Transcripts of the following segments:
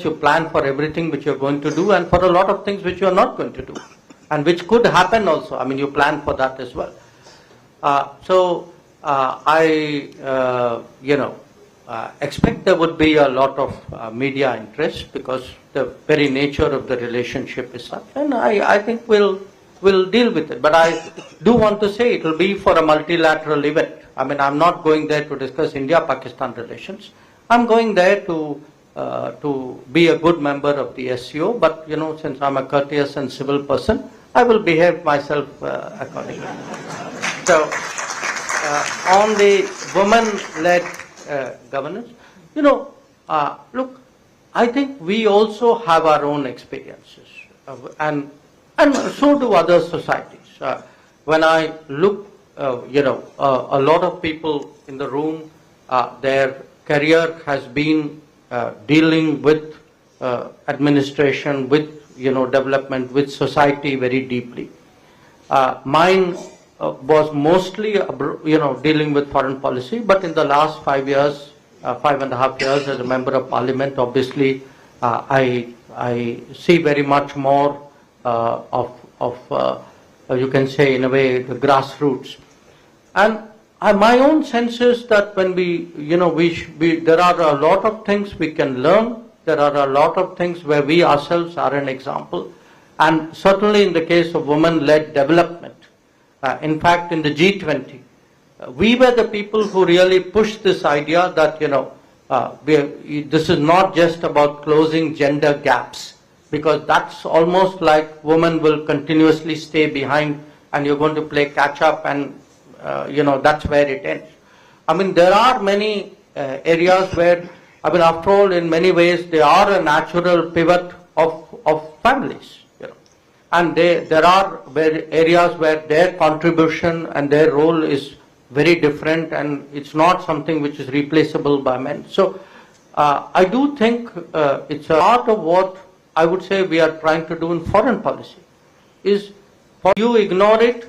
you plan for everything which you're going to do and for a lot of things which you're not going to do and which could happen also. I mean, you plan for that as well. Expect there would be a lot of media interest because the very nature of the relationship is such, and I think we'll deal with it. But I do want to say it will be for a multilateral event. I mean, I'm not going there to discuss India-Pakistan relations. I'm going there to be a good member of the SCO, but since I'm a courteous and civil person, I will behave myself accordingly. So, on the women-led governance, look, I think we also have our own experiences, and so do other societies. When I look, a lot of people in the room, their career has been dealing with administration, with development, with society very deeply. Mine was mostly dealing with foreign policy, but in the last 5 years, 5.5 years as a member of parliament, obviously I see very much more of you can say in a way the grassroots. And my own sense is that when there are a lot of things we can learn. There are a lot of things where we ourselves are an example. And certainly in the case of women-led development, in fact in the G20, we were the people who really pushed this idea that, this is not just about closing gender gaps, because that's almost like women will continuously stay behind and you're going to play catch up and that's where it ends. I mean, there are many areas where, I mean, after all, in many ways, they are a natural pivot of families, and there are areas where their contribution and their role is very different, and it's not something which is replaceable by men. So, I do think it's a part of what I would say we are trying to do in foreign policy, is for you ignore it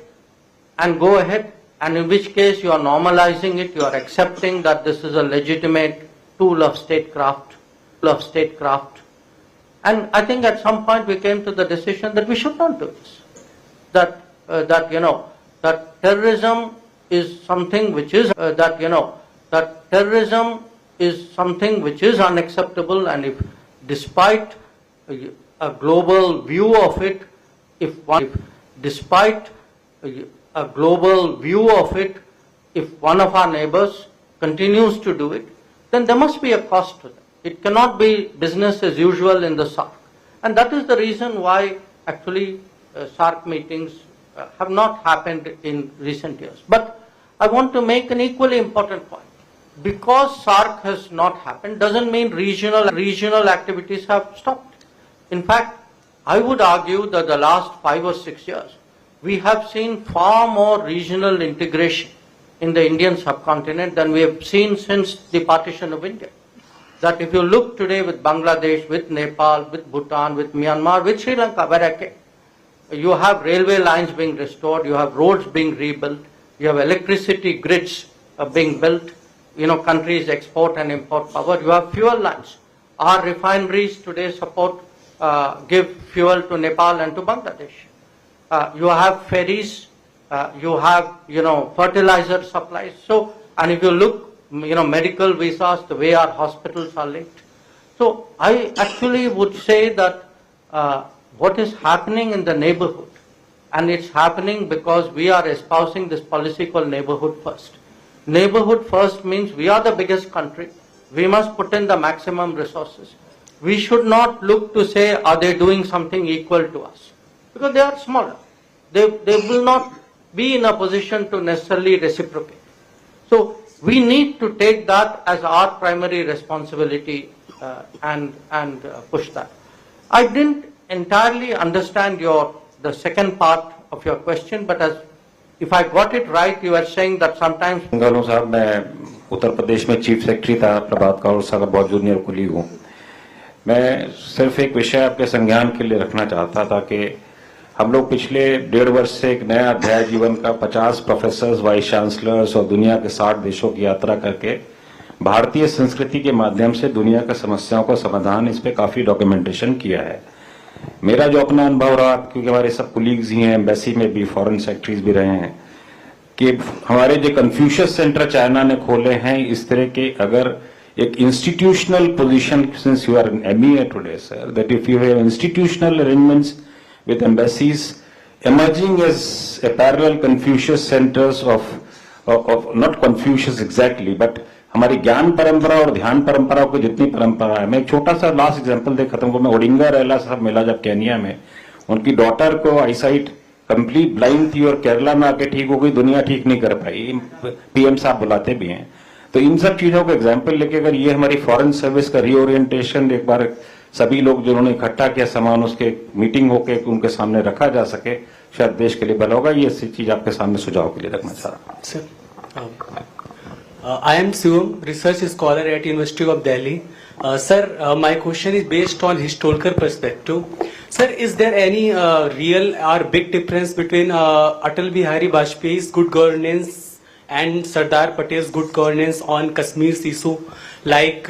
and go ahead. And in which case you are normalizing it, you are accepting that this is a legitimate tool of statecraft. And I think at some point we came to the decision that we should not do this. That terrorism is something which is unacceptable, and if despite a global view of it, if one of our neighbors continues to do it, then there must be a cost to them. It cannot be business as usual in the SARC. And that is the reason why actually SARC meetings have not happened in recent years. But I want to make an equally important point. Because SARC has not happened doesn't mean regional activities have stopped. In fact, I would argue that the last 5 or 6 years, we have seen far more regional integration in the Indian subcontinent than we have seen since the partition of India. That if you look today with Bangladesh, with Nepal, with Bhutan, with Myanmar, with Sri Lanka, where I came, you have railway lines being restored, you have roads being rebuilt, you have electricity grids being built, countries export and import power, you have fuel lines. Our refineries today give fuel to Nepal and to Bangladesh. You have ferries, you have, fertilizer supplies. So, and if you look, medical visas, the way our hospitals are linked. So, I actually would say that what is happening in the neighborhood, and it's happening because we are espousing this policy called neighborhood first. Neighborhood first means we are the biggest country. We must put in the maximum resources. We should not look to say, are they doing something equal to us? Because they are smaller. They will not be in a position to necessarily reciprocate. So we need to take that as our primary responsibility and push that. I didn't entirely understand the second part of your question, but if I got it right, you were saying that sometimes. गंगालो साहब, मैं उत्तर प्रदेश में chief secretary था प्रभात कौर साहब, बहुत junior colleague हूँ। मैं सिर्फ एक विषय आपके संज्ञान के लिए रखना चाहता था कि हम लोग पिछले 1.5 वर्ष से एक नया अध्याय जीवन का 50 प्रोफेसर्स, वाइस चांसलर्स और दुनिया के 60 देशों की यात्रा करके भारतीय संस्कृति के माध्यम से दुनिया की समस्याओं का समाधान, इस पे काफी डॉक्यूमेंटेशन किया है। मेरा जो अपना अनुभव रहा, क्योंकि हमारे सब कुलीग्स ही हैं, एम्बेसी में भी, फॉरेन सेक्रेटरीज भी रहे हैं, कि हमारे जो कन्फ्यूशियस सेंटर चाइना ने खोले हैं, इस तरह के अगर एक institutional position, since you are an MEA today sir, that if you have institutional arrangements with embassies emerging as a parallel Confucius centers of not Confucius exactly, but हमारी ज्ञान परंपरा और ध्यान परंपरा को जितनी परंपरा है, मैं एक छोटा सा लास्ट एग्जांपल दे खत्म करूं। मैं ओडिंगा रेला साहब मिला जब केनिया में, उनकी डॉटर को आईसाइट कंप्लीट ब्लाइंड थी और केरला में आके ठीक हो गई, दुनिया ठीक नहीं कर पाई, पीएम साहब बुलाते भी हैं। तो इन सब चीजों को एग्जाम्पल लेके अगर ये हमारी फॉरेन सर्विस का रीओरिएंटेशन एक बार सभी लोग जिन्होंने इकट्ठा किया सामान, उसके मीटिंग होके उनके सामने रखा जा सके, शायद देश के लिए भला होगा। ये चीज आपके सामने सुझाव के लिए रखना चाह रहा हूँ। I am Shivam, research scholar at University of Delhi. Sir, my question is based on historical perspective. Sir, is there any real or big difference between Atal Bihari Vajpayee's good governance and Sardar Patel's good governance on Kashmir's issue? Like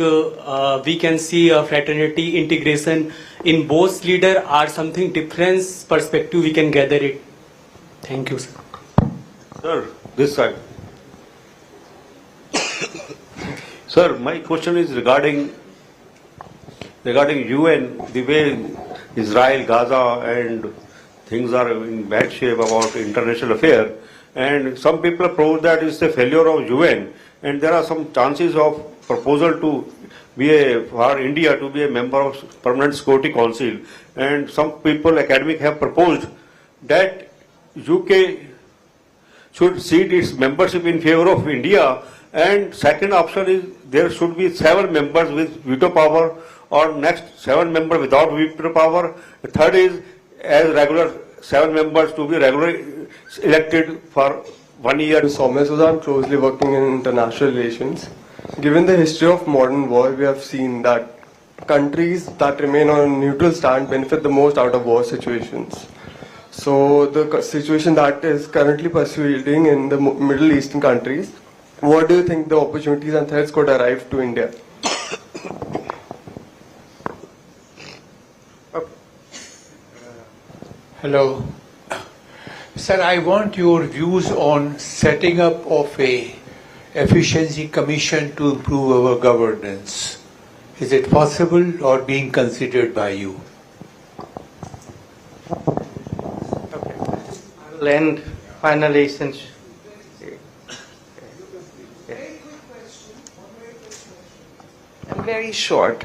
we can see fraternity integration in both leader or something different perspective we can gather it. Thank you, sir. Sir, this side. Sir, my question is regarding UN, the way Israel, Gaza and things are in bad shape about international affair, and some people propose that it's a failure of UN, and there are some chances of proposal to be for India to be a member of Permanent Security Council, and some people, academic, have proposed that UK should cede its membership in favor of India, and second option is there should be 7 members with veto power, or next 7 members without veto power. The third is as regular 7 members to be regularly elected for 1 year. Soumya Sudha, I'm closely working in international relations. Given the history of modern war, we have seen that countries that remain on a neutral stand benefit the most out of war situations. So the situation that is currently proceeding in the Middle Eastern countries, what do you think the opportunities and threats could arrive to India? Hello. Sir, I want your views on setting up of a efficiency commission to improve our governance. Is it possible or being considered by you? Okay. I will end finally since. I'm very short.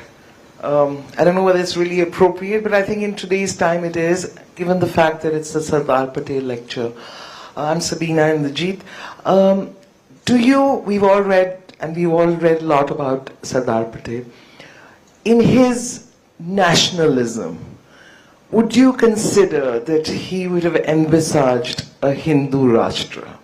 I don't know whether it's really appropriate, but I think in today's time it is, given the fact that it's the Sardar Patel lecture. I'm Sabina Indrajit. We've all read a lot about Sardar Patel. In his nationalism, would you consider that he would have envisaged a Hindu Rashtra?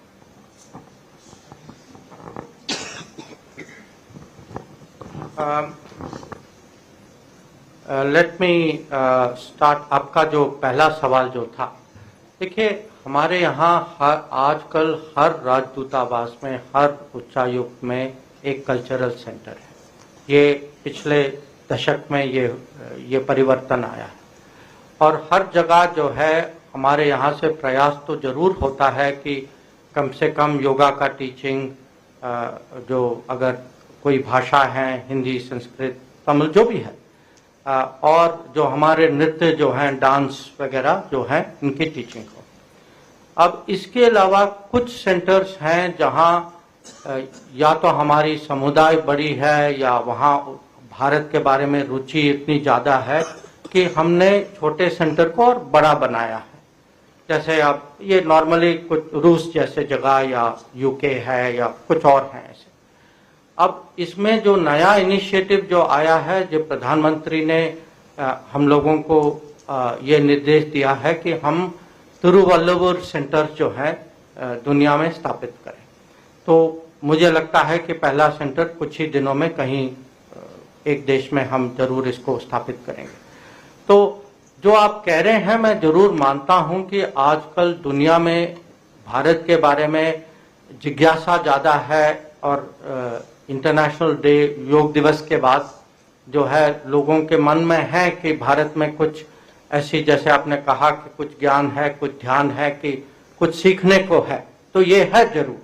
Let me start. आपका जो पहला सवाल जो था, देखिए हमारे यहाँ आजकल हर राजदूतावास में, हर उच्चायुक्त में एक कल्चरल सेंटर है। ये पिछले दशक में ये परिवर्तन आया है, और हर जगह जो है हमारे यहाँ से प्रयास तो जरूर होता है कि कम से कम योगा का टीचिंग, जो अगर कोई भाषा है, हिंदी, संस्कृत, तमिल, जो भी है, और जो हमारे नृत्य जो हैं, डांस वगैरह जो हैं, इनकी टीचिंग हो। अब इसके अलावा कुछ सेंटर्स हैं जहां या तो हमारी समुदाय बड़ी है या वहां भारत के बारे में रुचि इतनी ज़्यादा है कि हमने छोटे सेंटर को और बड़ा बनाया है। जैसे आप ये नॉर्मली कुछ रूस जैसे जगह या यूके है या कुछ और हैं ऐसे। अब इसमें जो नया इनिशिएटिव जो आया है, जो प्रधानमंत्री ने हम लोगों को ये निर्देश दिया है कि हम तिरुवल्लुवर सेंटर जो है दुनिया में स्थापित करें। तो मुझे लगता है कि पहला सेंटर कुछ ही दिनों में कहीं एक देश में हम जरूर इसको स्थापित करेंगे। तो जो आप कह रहे हैं, मैं जरूर मानता हूं कि आजकल दुनिया में भारत के बारे में जिज्ञासा ज़्यादा है, और इंटरनेशनल डे योग दिवस के बाद जो है लोगों के मन में है कि भारत में कुछ ऐसी, जैसे आपने कहा कि कुछ ज्ञान है, कुछ ध्यान है, कि कुछ सीखने को है, तो ये है जरूर,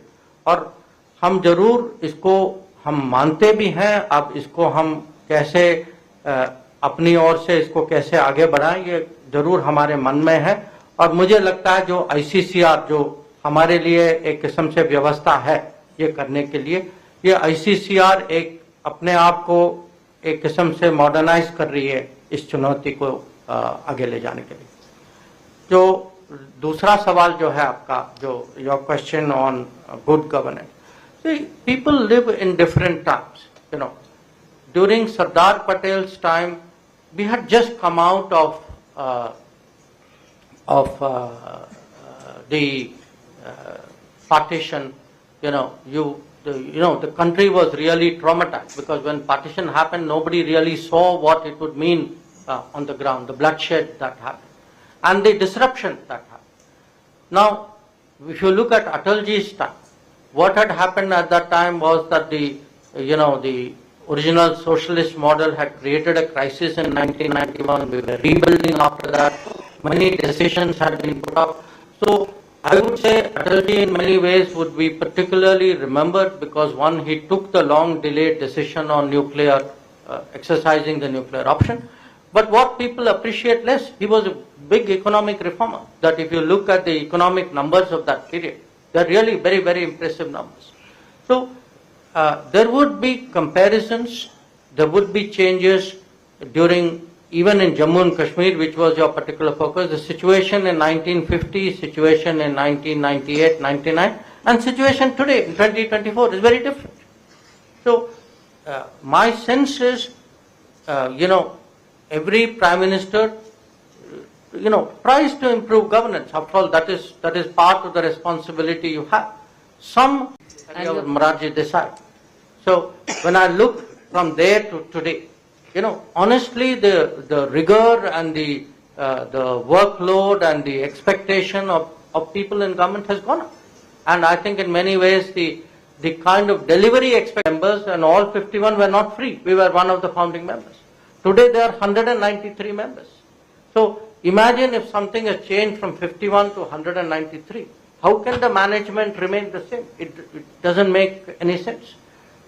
और हम जरूर इसको हम मानते भी हैं। अब इसको हम कैसे अपनी ओर से इसको कैसे आगे बढ़ाएं, ये जरूर हमारे मन में है। और मुझे लगता है जो आईसीसीआर जो हमारे लिए एक किस्म से व्यवस्था है ये करने के लिए, ये आईसीसीआर एक अपने आप को एक किस्म से मॉडर्नाइज कर रही है इस चुनौती को आगे ले जाने के लिए। जो दूसरा सवाल जो है आपका, जो your question on good governance, people live in different times, you know. During Sardar Patel's time, we had just come out of the partition. You know, the country was really traumatized, because when partition happened, nobody really saw what it would mean on the ground, the bloodshed that happened, and the disruption that happened. Now, if you look at Atalji's time, what had happened at that time was that the original socialist model had created a crisis in 1991. We were rebuilding after that. Many decisions had been put up. So I would say Atalji in many ways would be particularly remembered because, one, he took the long delayed decision on nuclear, exercising the nuclear option. But what people appreciate less, he was a big economic reformer. That if you look at the economic numbers of that period, they are really very, very impressive numbers. So there would be comparisons, there would be changes during, even in Jammu and Kashmir, which was your particular focus, the situation in 1950, situation in 1998, 99, and situation today in 2024 is very different. So my sense is, every Prime Minister, tries to improve governance. After all, that is part of the responsibility you have. Some Morarji Desai. So when I look from there to today, honestly, the rigor and the workload and the expectation of people in government has gone up. And I think in many ways the kind of delivery members, and all 51 were not free. We were one of the founding members. Today there are 193 members. So imagine if something has changed from 51 to 193. How can the management remain the same? It doesn't make any sense.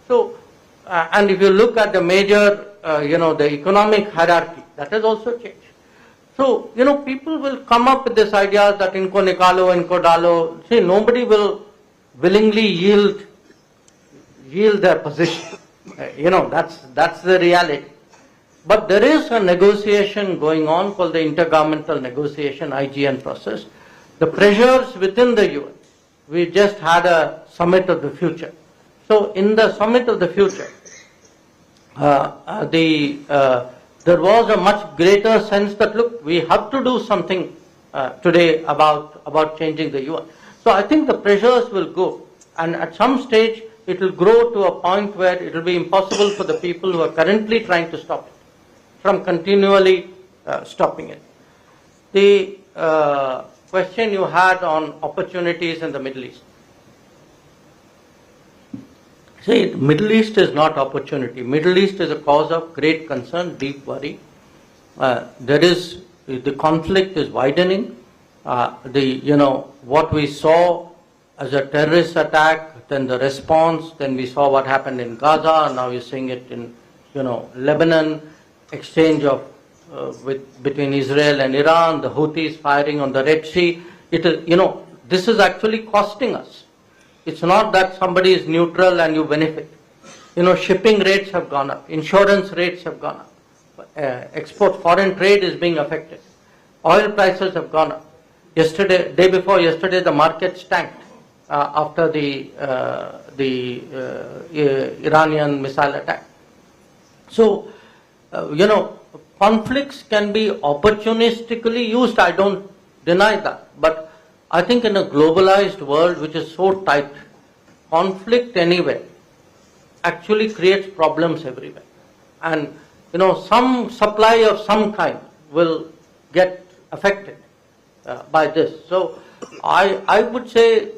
So, and if you look at the major, the economic hierarchy, that has also changed. So, people will come up with this idea that inko nikalo, inko dalo. See, nobody will willingly yield their position. That's the reality. But there is a negotiation going on called the Intergovernmental Negotiation, IGN process. The pressures within the UN. We just had a summit of the future. So in the summit of the future, there was a much greater sense that, look, we have to do something today about changing the UN. So I think the pressures will go, and at some stage it will grow to a point where it will be impossible for the people who are currently trying to stop it from continually stopping it. The question you had on opportunities in the Middle East. See, Middle East is not opportunity. Middle East is a cause of great concern, deep worry. The conflict is widening. What we saw as a terrorist attack, then the response, then we saw what happened in Gaza, now you're seeing it in, Lebanon, exchange of between Israel and Iran, the Houthis firing on the Red Sea. This is actually costing us. It's not that somebody is neutral and you benefit. Shipping rates have gone up, insurance rates have gone up, foreign trade is being affected, oil prices have gone up. Day before yesterday, the markets tanked after the Iranian missile attack. So, conflicts can be opportunistically used. I don't deny that, but I think in a globalized world which is so tight, conflict anywhere actually creates problems everywhere. And, some supply of some kind will get affected by this. So I would say,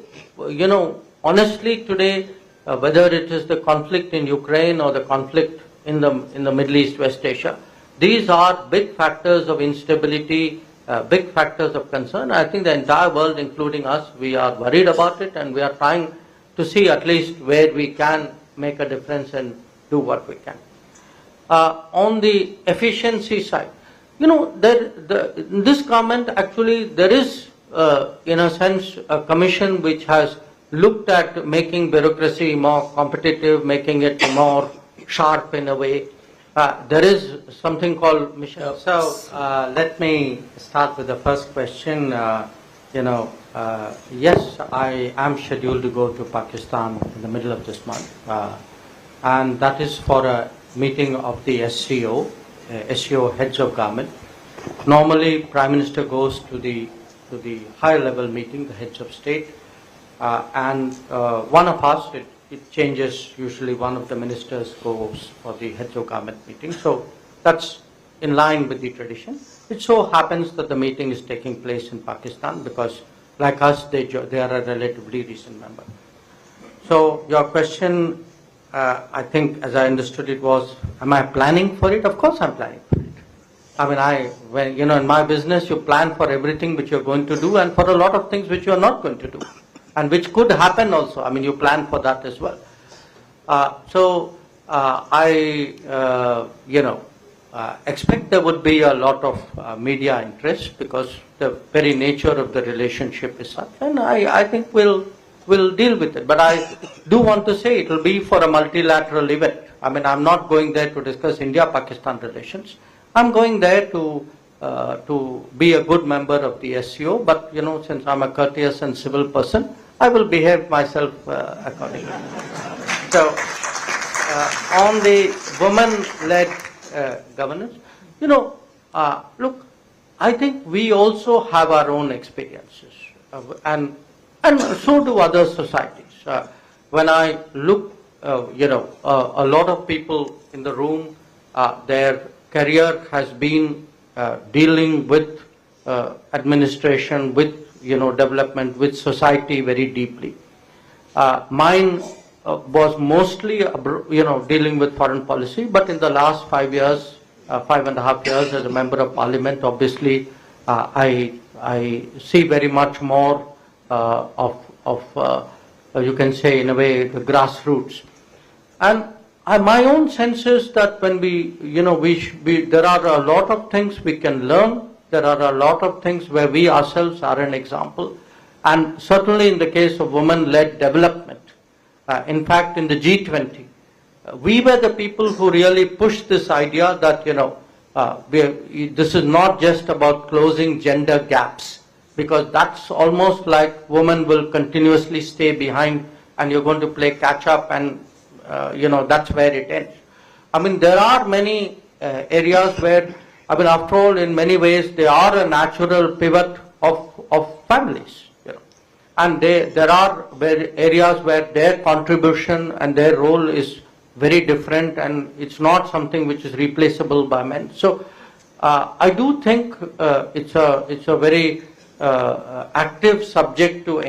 honestly today, whether it is the conflict in Ukraine or the conflict in the Middle East, West Asia. These are big factors of instability, big factors of concern. I think the entire world, including us, we are worried about it, and we are trying to see at least where we can make a difference and do what we can. On the efficiency side, in this government actually there is, in a sense, a commission which has looked at making bureaucracy more competitive, making it more sharp in a way. There is something called mission. So let me start with the first question. Yes, I am scheduled to go to Pakistan in the middle of this month, and that is for a meeting of the SCO heads of government. Normally, Prime Minister goes to the higher level meeting, the heads of state, and one of us, it changes. Usually, one of the ministers goes for the heads of government meeting. So that's in line with the tradition. It so happens that the meeting is taking place in Pakistan because, like us, they are a relatively recent member. So your question, I think, as I understood it, was, am I planning for it? Of course, I'm planning for it. I mean, in my business, you plan for everything which you're going to do, and for a lot of things which you're not going to do, and which could happen also. I mean, you plan for that as well. Expect there would be a lot of media interest because the very nature of the relationship is such, and I think we'll deal with it. But I do want to say it will be for a multilateral event. I mean, I'm not going there to discuss India-Pakistan relations. I'm going there to be a good member of the SCO, but since I'm a courteous and civil person, I will behave myself accordingly. So, on the women-led governance, look, I think we also have our own experiences, and so do other societies. When I look, a lot of people in the room, their career has been dealing with administration, with development, with society very deeply. Mine was mostly dealing with foreign policy, but in the last 5 years, 5.5 years as a member of parliament, obviously I see very much more of you can say in a way the grassroots. And my own sense is that when there are a lot of things we can learn. There are a lot of things where we ourselves are an example, and certainly in the case of women-led development. In fact, in the G20, we were the people who really pushed this idea that this is not just about closing gender gaps, because that's almost like women will continuously stay behind, and you're going to play catch up, and that's where it ends. I mean, there are many areas where, after all, in many ways, they are a natural pivot of families. And there are areas where their contribution and their role is very different, and it's not something which is replaceable by men. So I do think it's a very active subject to